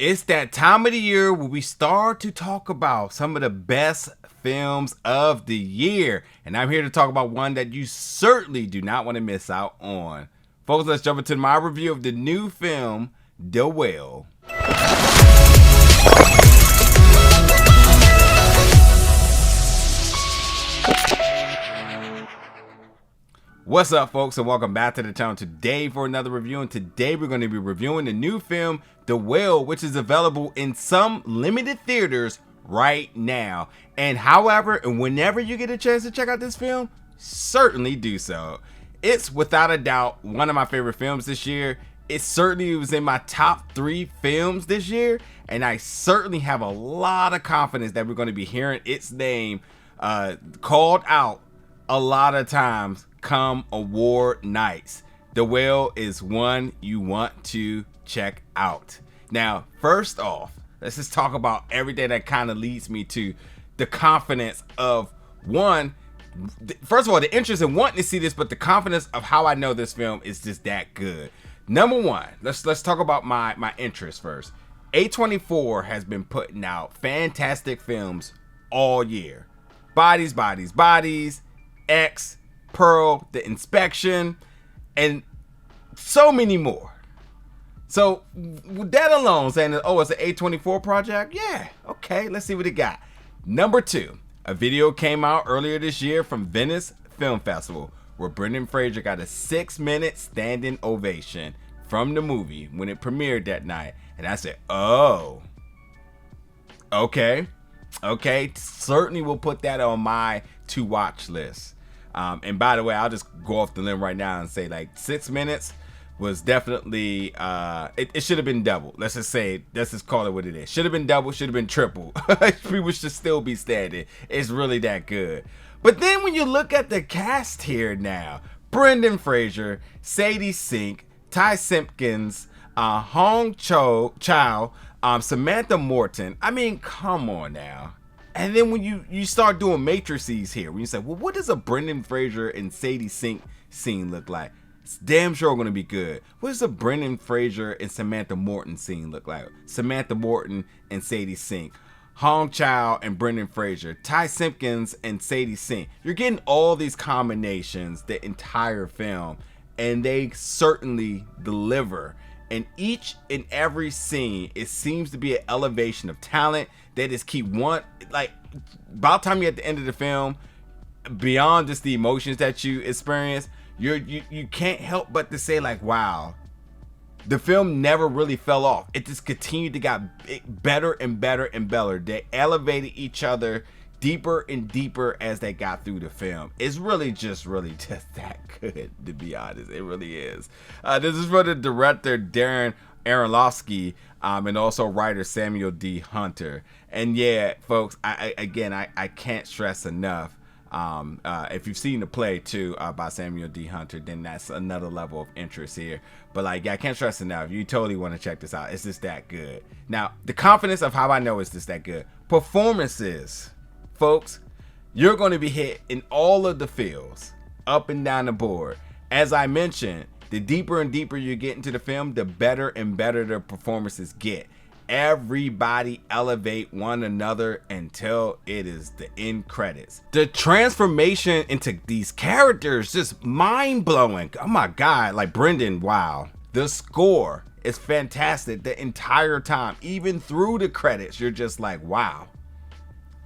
It's that time of the year where we start to talk about some of the best films of the year. And I'm here to talk about one that you certainly do not want to miss out on. Folks, let's jump into my review of the new film, The Whale. What's up, folks, and welcome back to the channel today for another review. And today we're going to be reviewing the new film The Whale, which is available in some limited theaters right now. And however and whenever you get a chance to check out this film, certainly do so. It's without a doubt one of my favorite films this year. It certainly was in my top 3 films this year, and I certainly have a lot of confidence that we're going to be hearing its name called out a lot of times come award nights. The Whale is one you want to check out. Now, first off, let's just talk about everything that kind of leads me to the confidence of one. First of all, the interest in wanting to see this, but the confidence of how I know this film is just that good. Number one, let's talk about my interest first. A24 has been putting out fantastic films all year. Bodies, Bodies, Bodies, X, Pearl, The Inspection, and so many more. So with that alone, saying that, oh, it's an A24 project, yeah, okay, let's see what it got. Number 2, a video came out earlier this year from Venice Film Festival where Brendan Fraser got a 6-minute standing ovation from the movie when it premiered that night. And I said, oh, okay, certainly will put that on my to watch list. And by the way, I'll just go off the limb right now and say, like, 6 minutes was definitely it should have been double. Let's just call it what it is. Should have been double, should have been triple. People should still be standing. It's really that good. But then when you look at the cast here now, Brendan Fraser, Sadie Sink, Ty Simpkins, Hong Chow, Samantha Morton. I mean, come on now. And then when you start doing matrices here, when you say, well, what does a Brendan Fraser and Sadie Sink scene look like? It's damn sure going to be good. What does a Brendan Fraser and Samantha Morton scene look like? Samantha Morton and Sadie Sink, Hong Chow and Brendan Fraser, Ty Simpkins and Sadie Sink. You're getting all these combinations the entire film, and they certainly deliver. In each and every scene, it seems to be an elevation of talent. They just keep like, about time you're at the end of the film, beyond just the emotions that you experience, you can't help but to say, like, wow, the film never really fell off. It just continued to get better and better and better. They elevated each other deeper and deeper as they got through the film. It's really just that good, to be honest. It really is. This is for the director Darren Aronofsky and also writer Samuel D. Hunter. And yeah, folks, I can't stress enough. If you've seen the play too by Samuel D. Hunter, then that's another level of interest here. But like, yeah, I can't stress enough. You totally want to check this out. It's just that good. Now, the confidence of how I know it's just that good. Performances. Folks, you're going to be hit in all of the fields, up and down the board. As I mentioned, the deeper and deeper you get into the film, the better and better the performances get. Everybody elevate one another until it is the end credits. The transformation into these characters, just mind-blowing. Oh my God, like Brendan, wow. The score is fantastic the entire time. Even through the credits, you're just like, wow.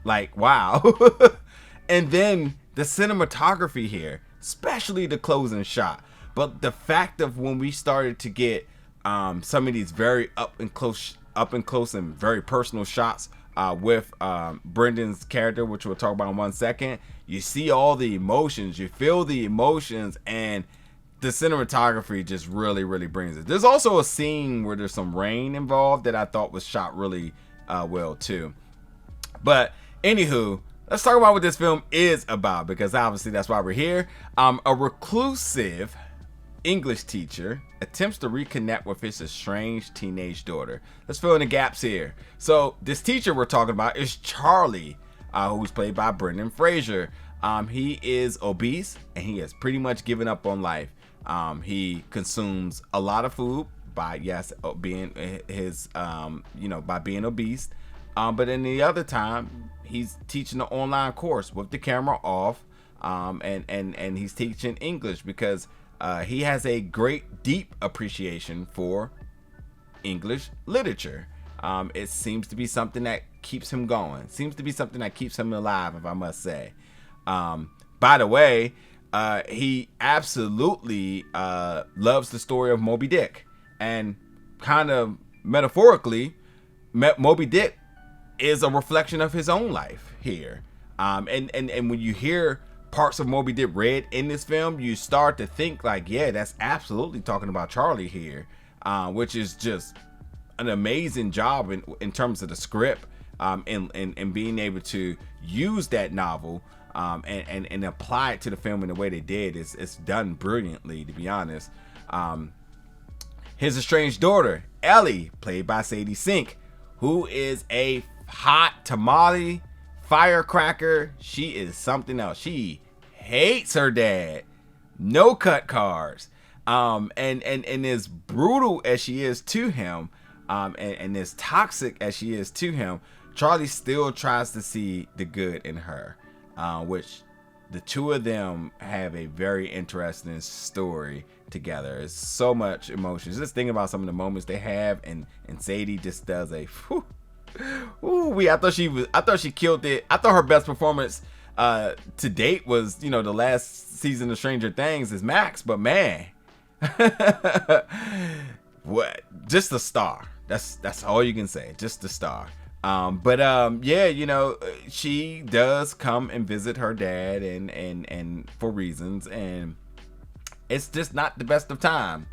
Like, wow. And then the cinematography here, especially the closing shot. But the fact of when we started to get some of these very up and close and very personal shots with Brendan's character, which we'll talk about in 1 second, you see all the emotions, you feel the emotions, and the cinematography just really brings it. There's also a scene where there's some rain involved that I thought was shot really well too. But anywho, let's talk about what this film is about, because obviously that's why we're here. A reclusive English teacher attempts to reconnect with his estranged teenage daughter. Let's fill in the gaps here. So this teacher we're talking about is Charlie, who's played by Brendan Fraser. He is obese and he has pretty much given up on life. He consumes a lot of food, by being his by being obese, but in the other time he's teaching an online course with the camera off, and he's teaching English because he has a great deep appreciation for English literature. It seems to be something that keeps him going. Seems to be something that keeps him alive, if I must say. By the way, he absolutely loves the story of Moby Dick, and kind of metaphorically, Moby Dick is a reflection of his own life here. And when you hear parts of Moby Dick read in this film, you start to think like, yeah, that's absolutely talking about Charlie here, which is just an amazing job in terms of the script, and being able to use that novel and apply it to the film in the way they did. It's done brilliantly, to be honest. His estranged daughter, Ellie, played by Sadie Sink, who is a hot tamale firecracker. She is something else. She hates her dad. No cut cars. And as brutal as she is to him, and as toxic as she is to him, Charlie still tries to see the good in her, which the two of them have a very interesting story together. It's so much emotion. Just thinking about some of the moments they have, and Sadie just does a I thought she killed it. I thought her best performance to date was, the last season of Stranger Things is Max, but man, what, just a star. That's all you can say, just a star. She does come and visit her dad, and for reasons, and it's just not the best of time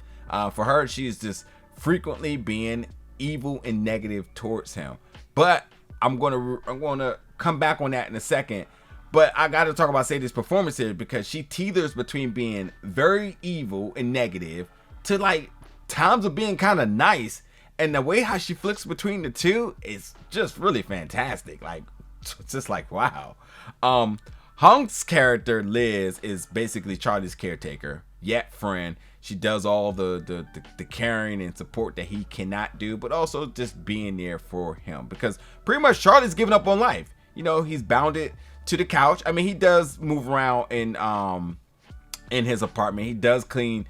for her. She's just frequently being evil and negative towards him. But I'm gonna come back on that in a second. But I got to talk about Sadie's performance here, because she teeters between being very evil and negative to like times of being kind of nice. And the way how she flicks between the two is just really fantastic. Like, it's just like, wow. Hunk's character, Liz, is basically Charlie's caretaker, yet friend. She does all the caring and support that he cannot do, but also just being there for him, because pretty much Charlie's given up on life. He's bounded to the couch. I mean, he does move around in his apartment. He does cleans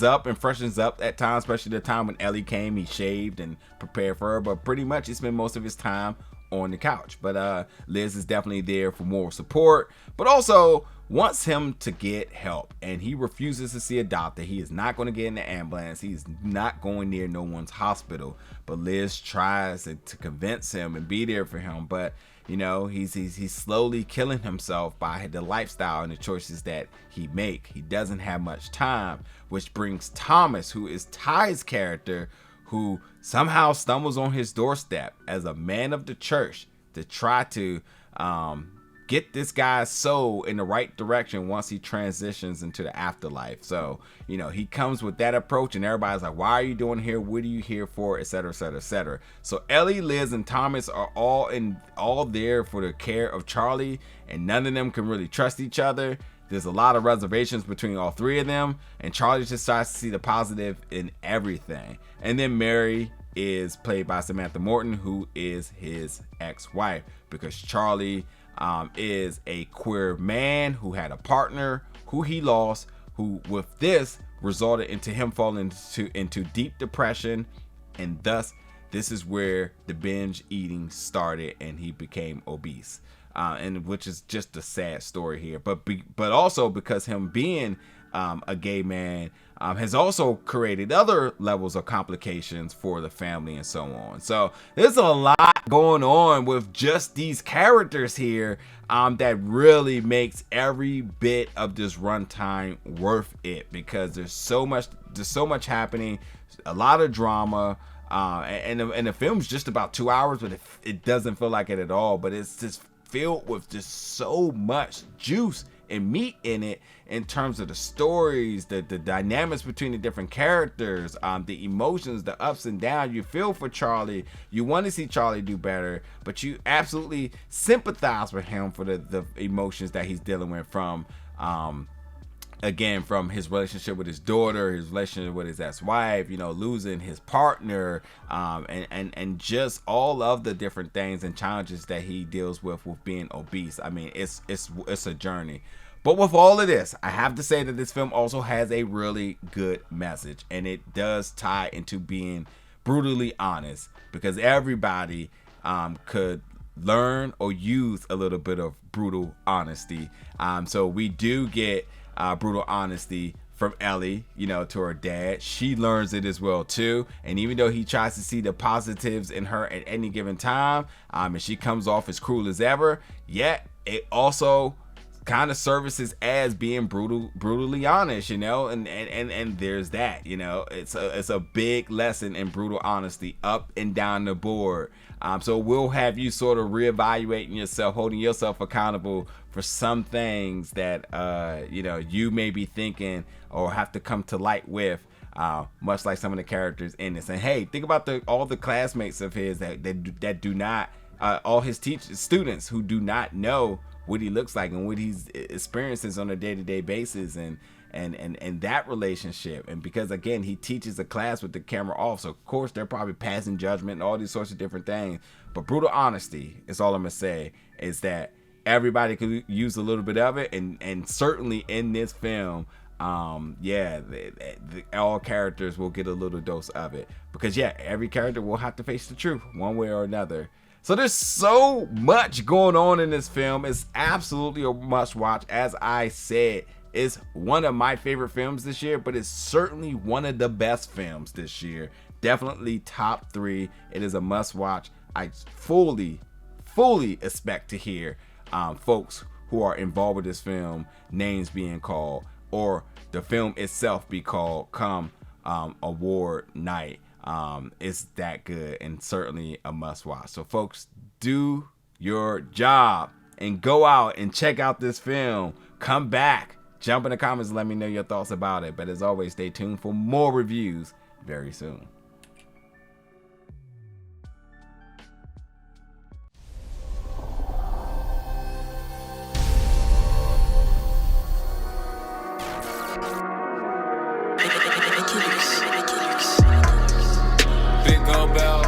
up and freshens up at times, especially the time when Ellie came. He shaved and prepared for her, but pretty much he spent most of his time on the couch. But Liz is definitely there for moral support, but also wants him to get help, and he refuses to see a doctor. He is not going to get in the ambulance. He's not going near no one's hospital, but Liz tries to convince him and be there for him. But he's slowly killing himself by the lifestyle and the choices that he make. He doesn't have much time, which brings Thomas, who is Ty's character, who somehow stumbles on his doorstep as a man of the church to try to get this guy's soul in the right direction once he transitions into the afterlife. So, he comes with that approach, and everybody's like, why are you doing here? What are you here for? Etc., etc., etc. So Ellie, Liz, and Thomas are all there for the care of Charlie, and none of them can really trust each other. There's a lot of reservations between all three of them, and Charlie just tries to see the positive in everything. And then Mary is played by Samantha Morton, who is his ex-wife, because Charlie is a queer man who had a partner who he lost, who with this resulted into him falling into deep depression, and thus this is where the binge eating started, and he became obese, and which is just a sad story here. But also because him being a gay man has also created other levels of complications for the family and so on. So there's a lot going on with just these characters here that really makes every bit of this runtime worth it, because there's so much happening, a lot of drama, and the film's just about 2 hours, but it doesn't feel like it at all. But it's just filled with just so much juice and meat in it, in terms of the stories, the dynamics between the different characters, the emotions, the ups and downs. You feel for Charlie, you want to see Charlie do better, but you absolutely sympathize with him for the emotions that he's dealing with, from again, from his relationship with his daughter, his relationship with his ex-wife, you know, losing his partner, and just all of the different things and challenges that he deals with being obese. I mean, it's a journey. But with all of this, I have to say that this film also has a really good message, and it does tie into being brutally honest, because everybody could learn or use a little bit of brutal honesty. So we do get brutal honesty from Ellie, you know, to her dad. She learns it as well too, and even though he tries to see the positives in her at any given time, and she comes off as cruel as ever, yet it also kind of services as being brutally honest, you know, and there's that, you know, it's a big lesson in brutal honesty up and down the board. So we'll have you sort of reevaluating yourself, holding yourself accountable for some things that you know, you may be thinking or have to come to light with, much like some of the characters in this. And hey, think about all the classmates of his that do not, all his students who do not know what he looks like and what he's experiences on a day-to-day basis, and that relationship. And because again, he teaches a class with the camera off, so of course they're probably passing judgment and all these sorts of different things. But brutal honesty is all I'm gonna say, is that everybody could use a little bit of it, and certainly in this film, all characters will get a little dose of it, because every character will have to face the truth one way or another. So there's so much going on in this film. It's absolutely a must watch. As I said, it's one of my favorite films this year, but it's certainly one of the best films this year. Definitely top 3. It is a must watch. I fully expect to hear folks who are involved with this film names being called, or the film itself be called come award night. It's that good, and certainly a must watch. So folks, do your job and go out and check out this film. Come back, jump in the comments and let me know your thoughts about it. But as always, stay tuned for more reviews very soon. Big old bell.